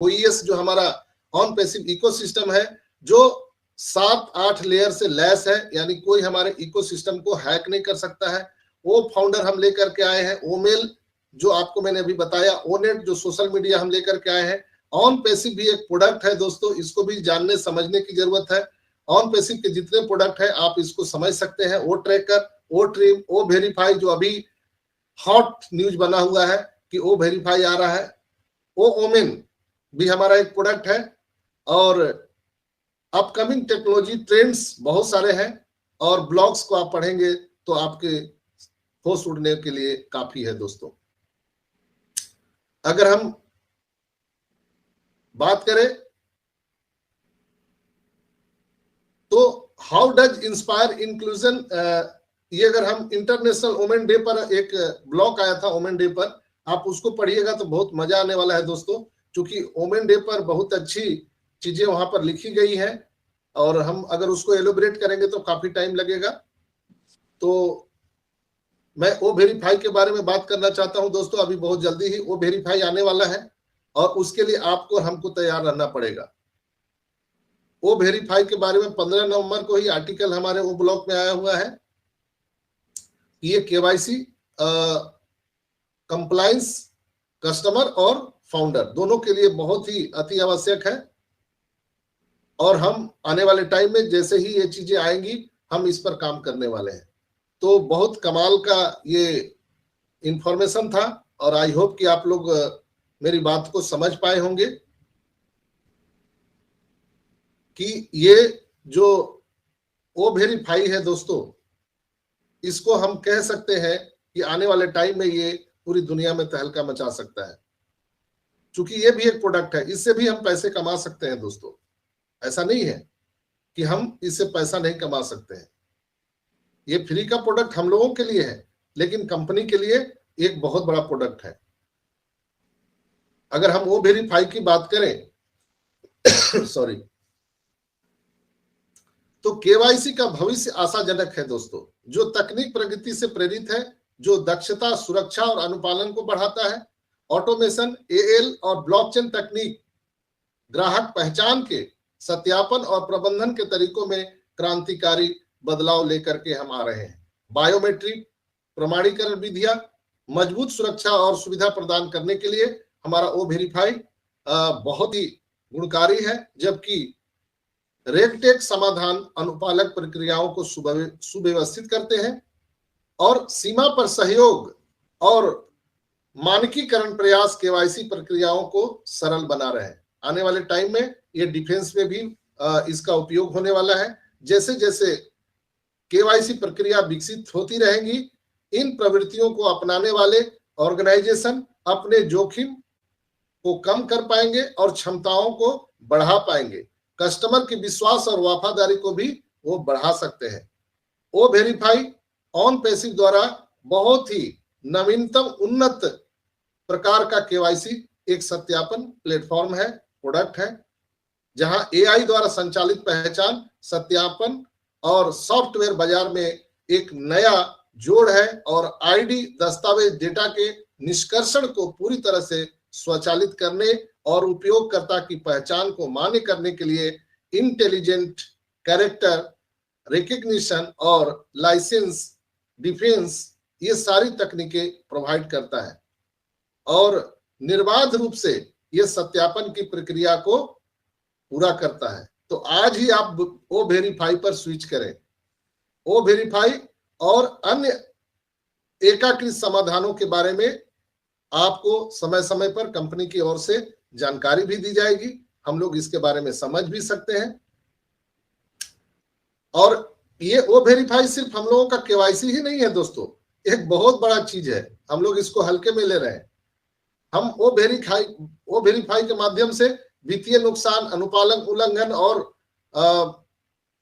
OES जो हमारा on passive ecosystem है, जो 7-8 लेयर से लैस है, यानी कोई हमारे इकोसिस्टम को हैक नहीं कर सकता है। वो फाउंडर हम लेकर के आए हैं। ओमेल जो आपको मैंने अभी बताया, ओनेट जो सोशल मीडिया हम लेकर के आए हैं। ऑन पैसिव भी एक प्रोडक्ट है दोस्तों, इसको भी जानने समझने की जरूरत है। ऑन पैसिव के जितने प्रोडक्ट है आप इसको समझ सकते हैं। ओ ट्रैकर, ओ ट्रिम, ओ वेरीफाई, जो अभी हॉट न्यूज बना हुआ है कि ओ वेरीफाई आ रहा है। ओ ओमेन भी हमारा एक प्रोडक्ट है। और अपकमिंग टेक्नोलॉजी ट्रेंड्स बहुत सारे हैं, और ब्लॉग्स को आप पढ़ेंगे तो आपके होश उड़ने के लिए काफी है दोस्तों। अगर हम बात करें तो हाउ डज इंस्पायर इंक्लूजन, ये अगर हम इंटरनेशनल वुमेन डे पर एक ब्लॉग आया था वुमेन डे पर, आप उसको पढ़िएगा तो बहुत मजा आने वाला है दोस्तों, क्योंकि वुमेन डे पर बहुत अच्छी चीजें वहां पर लिखी गई है, और हम अगर उसको एलोबरेट करेंगे तो काफी टाइम लगेगा। तो मैं ओ वेरीफाई के बारे में बात करना चाहता हूं दोस्तों। अभी बहुत जल्दी ही ओ वेरीफाई आने वाला है, और उसके लिए आपको और हमको तैयार रहना पड़ेगा। ओ वेरीफाई के बारे में 15 नवंबर को ही आर्टिकल हमारे वो ब्लॉग में आया हुआ है। ये केवाईसी कंप्लायंस कस्टमर और फाउंडर दोनों के लिए बहुत ही अति आवश्यक है, और हम आने वाले टाइम में जैसे ही ये चीजें आएंगी हम इस पर काम करने वाले हैं। तो बहुत कमाल का ये इंफॉर्मेशन था, और आई होप कि आप लोग मेरी बात को समझ पाए होंगे कि ये जो ओ वेरीफाई है दोस्तों, इसको हम कह सकते हैं कि आने वाले टाइम में ये पूरी दुनिया में तहलका मचा सकता है, क्योंकि ये भी एक प्रोडक्ट है, इससे भी हम पैसे कमा सकते हैं दोस्तों। ऐसा नहीं है कि हम इससे पैसा नहीं कमा सकते हैं। ये फ्री का प्रोडक्ट हम लोगों के लिए है, लेकिन कंपनी के लिए एक बहुत बड़ा प्रोडक्ट है। अगर हम वो वेरीफाई की बात करें सॉरी, तो केवाईसी का भविष्य आशाजनक है दोस्तों, जो तकनीक प्रगति से प्रेरित है, जो दक्षता, सुरक्षा और अनुपालन को बढ़ाता है। ऑटोमेशन, एएल और ब्लॉकचेन तकनीक ग्राहक पहचान के सत्यापन और प्रबंधन के तरीकों में क्रांतिकारी बदलाव लेकर के हम आ रहे हैं। बायोमेट्रिक प्रमाणीकरण विधियां मजबूत सुरक्षा और सुविधा प्रदान करने के लिए हमारा ओ वेरीफाई बहुत ही गुणकारी है, जबकि रेगटेक समाधान अनुपालक प्रक्रियाओं को सुव्यवस्थित करते हैं, और सीमा पर सहयोग और मानकीकरण प्रयास केवाईसी प्रक्रियाओं को सरल बना रहे हैं। आने वाले टाइम में ये डिफेंस में भी इसका उपयोग होने वाला है। जैसे जैसे केवाईसी प्रक्रिया विकसित होती रहेंगी, इन प्रवृत्तियों को अपनाने वाले ऑर्गेनाइजेशन अपने जोखिम को कम कर पाएंगे और क्षमताओं को बढ़ा पाएंगे। कस्टमर के विश्वास और वफादारी को भी वो बढ़ा सकते हैं। ओ वेरीफाई ऑन पैसिव द्वारा बहुत ही नवीनतम उन्नत प्रकार का केवाईसी एक सत्यापन प्लेटफॉर्म है, प्रोडक्ट है, जहां एआई द्वारा संचालित पहचान, सत्यापन और सॉफ्टवेयर बाजार में एक नया जोड़ है, और आईडी दस्तावेज डेटा के निष्कर्षण को पूरी तरह से स्वचालित करने और उपयोगकर्ता की पहचान को मान्य करने के लिए इंटेलिजेंट कैरेक्टर रिकग्निशन और लाइसेंस डिफेंस, ये सारी तकनीकें प्रोवाइड करता है, और निर्बाध रूप से ये सत्यापन की प्रक्रिया को पूरा करता है। तो आज ही आप ओ वेरीफाई पर स्विच करें। ओ वेरीफाई और अन्य एकीकृत समाधानों के बारे में आपको समय समय पर कंपनी की ओर से जानकारी भी दी जाएगी, हम लोग इसके बारे में समझ भी सकते हैं। और ये ओ वेरीफाई सिर्फ हम लोगों का केवाईसी ही नहीं है दोस्तों, एक बहुत बड़ा चीज है, हम लोग इसको हल्के में ले रहे हैं। हम ओ वेरीफाई के माध्यम से वित्तीय नुकसान, अनुपालन उल्लंघन और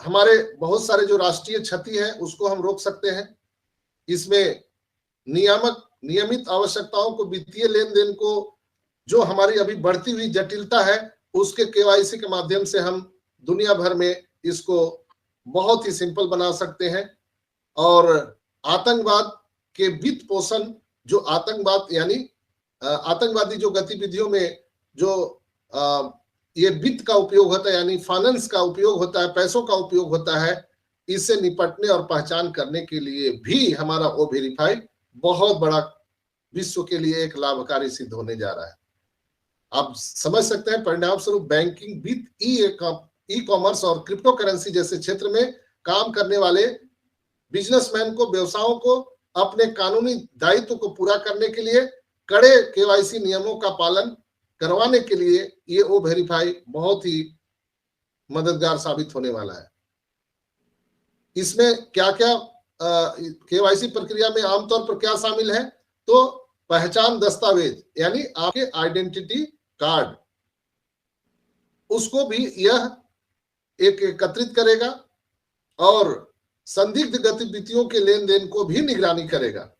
हमारे बहुत सारे जो राष्ट्रीय क्षति है उसको हम रोक सकते हैं। इसमें नियमित आवश्यकताओं को, वित्तीय लेन देन को, जो हमारी अभी बढ़ती हुई जटिलता है, उसके केवाईसी के माध्यम से हम दुनिया भर में इसको बहुत ही सिंपल बना सकते हैं। और आतंकवाद के वित्त पोषण, जो आतंकवाद यानी आतंकवादी जो गतिविधियों में जो ये वित्त का उपयोग होता है, यानी फाइनेंस का उपयोग होता है, पैसों का उपयोग होता है, इससे निपटने और पहचान करने के लिए भी हमारा O-Verify बहुत बड़ा विश्व के लिए एक लाभकारी सिद्ध होने जा रहा है। आप समझ सकते हैं, परिणाम स्वरूप बैंकिंग, वित्त, ई कॉमर्स और क्रिप्टो करेंसी जैसे क्षेत्र में काम करने वाले बिजनेसमैन को, व्यवसायों को अपने कानूनी दायित्व को पूरा करने के लिए कड़े केवाईसी नियमों का पालन करवाने के लिए ये O-Verify बहुत ही मददगार साबित होने वाला है। इसमें क्या क्या केवाईसी प्रक्रिया में आमतौर पर क्या शामिल है, तो पहचान दस्तावेज यानी आपके आइडेंटिटी कार्ड, उसको भी यह एक एकत्रित करेगा और संदिग्ध गतिविधियों के लेन देन को भी निगरानी करेगा।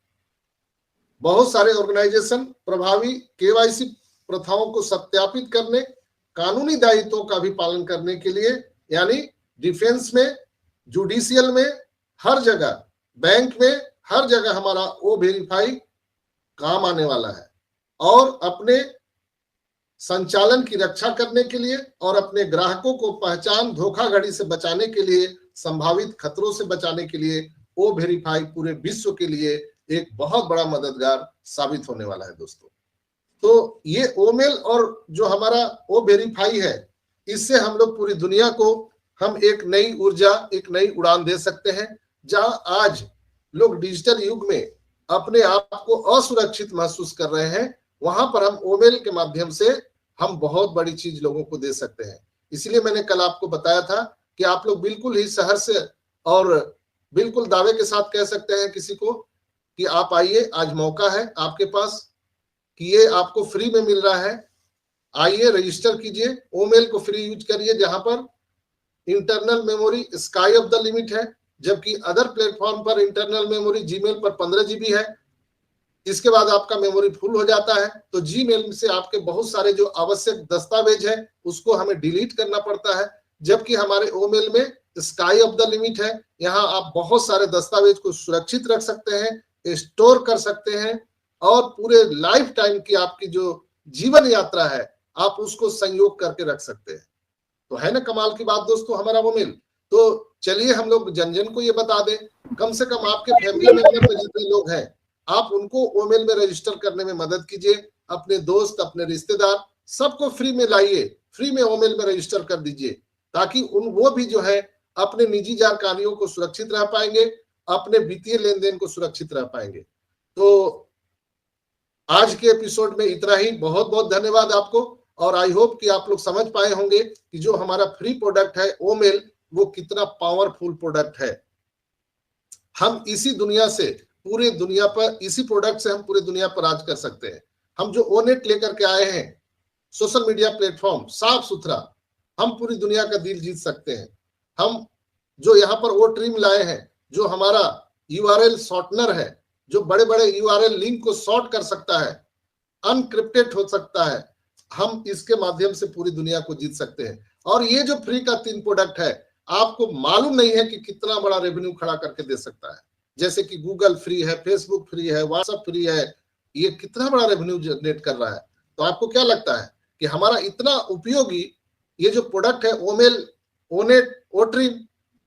बहुत सारे ऑर्गेनाइजेशन प्रभावी केवाईसी प्रथाओं को सत्यापित करने, कानूनी दायित्वों का भी पालन करने के लिए, यानी डिफेंस में, जुडिशियल में, हर जगह, बैंक में, हर जगह हमारा O-Verify काम आने वाला है। और अपने संचालन की रक्षा करने के लिए और अपने ग्राहकों को पहचान धोखाधड़ी से बचाने के लिए, संभावित खतरों से बचाने के लिए O-Verify पूरे विश्व के लिए एक बहुत बड़ा मददगार साबित होने वाला है दोस्तों। तो ये OMEL और जो हमारा O-Verify है, इससे हम लोग पूरी दुनिया को हम एक नई ऊर्जा, एक नई उड़ान दे सकते हैं। जहां आज लोग डिजिटल युग में अपने आप को असुरक्षित महसूस कर रहे हैं, वहां पर हम OMEL के माध्यम से हम बहुत बड़ी चीज लोगों को दे सकते हैं। इसलिए मैंने कल आपको बताया था कि आप लोग बिल्कुल ही शहर से और बिल्कुल दावे के साथ कह सकते हैं किसी को कि आप आइए, आज मौका है आपके पास कि ये आपको फ्री में मिल रहा है, आइए रजिस्टर कीजिए, OMEL को फ्री यूज करिए, जहां पर internal memory sky of the limit है, जबकि अदर प्लेटफॉर्म पर इंटरनल मेमोरी जीमेल पर 15 GB है। इसके बाद आपका मेमोरी फुल हो जाता है, तो जीमेल से आपके बहुत सारे जो आवश्यक दस्तावेज है उसको हमें डिलीट करना पड़ता है, जबकि हमारे OMEL में स्काई ऑफ द लिमिट है। यहाँ आप बहुत सारे दस्तावेज को सुरक्षित रख सकते हैं, स्टोर कर सकते हैं और पूरे लाइफ टाइम की आपकी जो जीवन यात्रा है आप उसको संयोग करके रख सकते हैं। तो है ना कमाल की बात दोस्तों हमारा OMEL। तो चलिए हम लोग जन जन को ये बता दें, कम से कम आपके फैमिली मेंबर में जितने लोग हैं आप उनको OMEL में रजिस्टर करने में मदद कीजिए। अपने दोस्त, अपने रिश्तेदार, सबको फ्री में लाइए, फ्री में OMEL में रजिस्टर कर दीजिए, ताकि वो भी जो है अपने निजी जानकारियों को सुरक्षित रह पाएंगे, अपने वित्तीय लेन देन को सुरक्षित रह पाएंगे। तो आज के एपिसोड में इतना ही। बहुत बहुत धन्यवाद आपको, और आई होप कि आप लोग समझ पाए होंगे कि जो हमारा फ्री प्रोडक्ट है OMEL वो कितना पावरफुल प्रोडक्ट है। हम इसी दुनिया से पूरे दुनिया पर, इसी प्रोडक्ट से हम पूरे दुनिया पर राज कर सकते हैं। हम जो ONET लेकर के आए हैं, सोशल मीडिया प्लेटफॉर्म साफ सुथरा, हम पूरी दुनिया का दिल जीत सकते हैं। हम जो यहाँ पर O-Trim लाए हैं, जो हमारा URL शॉर्टनर है, जो बड़े बड़े URL लिंक को शॉर्ट कर सकता है, अनक्रिप्टेड हो सकता है, हम इसके माध्यम से पूरी दुनिया को जीत सकते हैं। और ये जो फ्री का 3 प्रोडक्ट है, आपको मालूम नहीं है कि कितना बड़ा रेवेन्यू खड़ा करके दे सकता है। जैसे कि गूगल फ्री है, फेसबुक फ्री है, व्हाट्सएप फ्री है, ये कितना बड़ा रेवेन्यू जनरेट कर रहा है। तो आपको क्या लगता है कि हमारा इतना उपयोगी ये जो प्रोडक्ट है OMEL, ONET, O-Trim,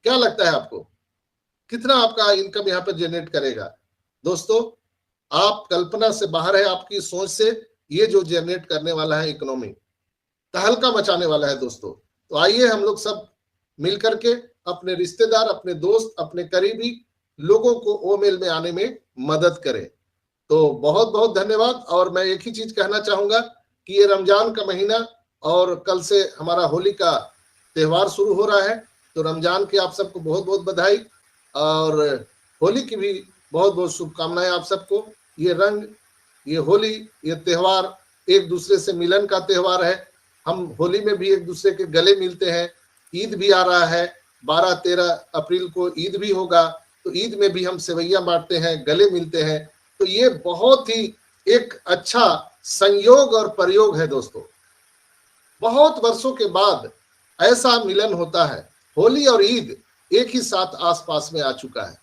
क्या लगता है आपको कितना आपका इनकम यहाँ पर जनरेट करेगा? दोस्तों आप कल्पना से बाहर है, आपकी सोच से ये जो जनरेट करने वाला है इकोनॉमी, तहलका मचाने वाला है दोस्तों। तो आइए हम लोग सब मिलकर के अपने रिश्तेदार, अपने दोस्त, अपने करीबी लोगों को OMEL में आने में मदद करें। तो बहुत बहुत धन्यवाद। और मैं एक ही चीज कहना चाहूंगा कि ये रमजान का महीना और कल से हमारा होली का त्योहार शुरू हो रहा है, तो रमजान की आप सबको बहुत बहुत बधाई और होली की भी बहुत बहुत शुभकामनाएं आप सबको। ये रंग, ये होली, ये त्योहार एक दूसरे से मिलन का त्योहार है। हम होली में भी एक दूसरे के गले मिलते हैं। ईद भी आ रहा है, 12-13 अप्रैल को ईद भी होगा, तो ईद में भी हम सेवैयां बांटते हैं, गले मिलते हैं। तो ये बहुत ही एक अच्छा संयोग और प्रयोग है दोस्तों। बहुत वर्षों के बाद ऐसा मिलन होता है, होली और ईद एक ही साथ आसपास में आ चुका है।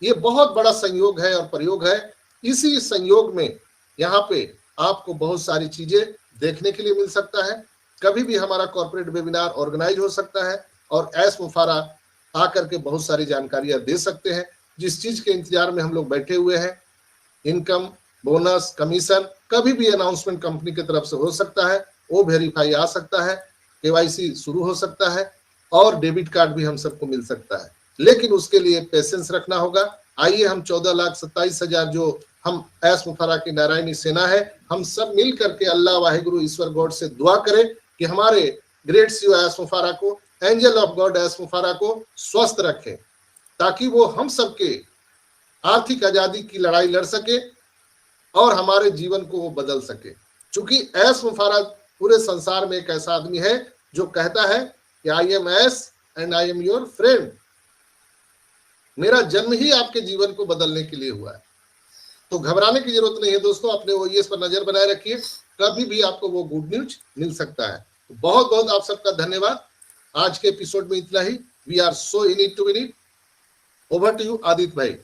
ये बहुत बड़ा संयोग है और प्रयोग है। इसी संयोग में यहाँ पे आपको बहुत सारी चीजें देखने के लिए मिल सकता है। कभी भी हमारा कॉर्पोरेट वेबिनार ऑर्गेनाइज हो सकता है और एस मुफारा आकर के बहुत सारी जानकारियां दे सकते हैं। जिस चीज के इंतजार में हम लोग बैठे हुए हैं, इनकम, बोनस, कमीशन, कभी भी अनाउंसमेंट कंपनी की तरफ से हो सकता है, वो वेरीफाई आ सकता है, केवाईसी शुरू हो सकता है और डेबिट कार्ड भी हम सबको मिल सकता है। लेकिन उसके लिए पेशेंस रखना होगा। आइए हम 14,27,000 जो हम एस मुफारा की नारायणी सेना है, हम सब मिल करके अल्लाह वाहिगुरु ईश्वर गॉड से दुआ करें कि हमारे ग्रेट सीईओ एस मुफारा को, एंजल ऑफ गॉड एस मुफारा को स्वस्थ रखें, ताकि वो हम सबके आर्थिक आजादी की लड़ाई लड़ सके और हमारे जीवन को वो बदल सके। क्योंकि एस मुफारा पूरे संसार में एक ऐसा आदमी है जो कहता है कि I am S and I am your friend. मेरा जन्म ही आपके जीवन को बदलने के लिए हुआ है। तो घबराने की जरूरत नहीं है दोस्तों, अपने ओईएस पर नजर बनाए रखिए, कभी भी आपको वो गुड न्यूज मिल सकता है। बहुत बहुत आप सबका धन्यवाद। आज के एपिसोड में इतना ही। We are so in it to win it. Over to you Aditya भाई।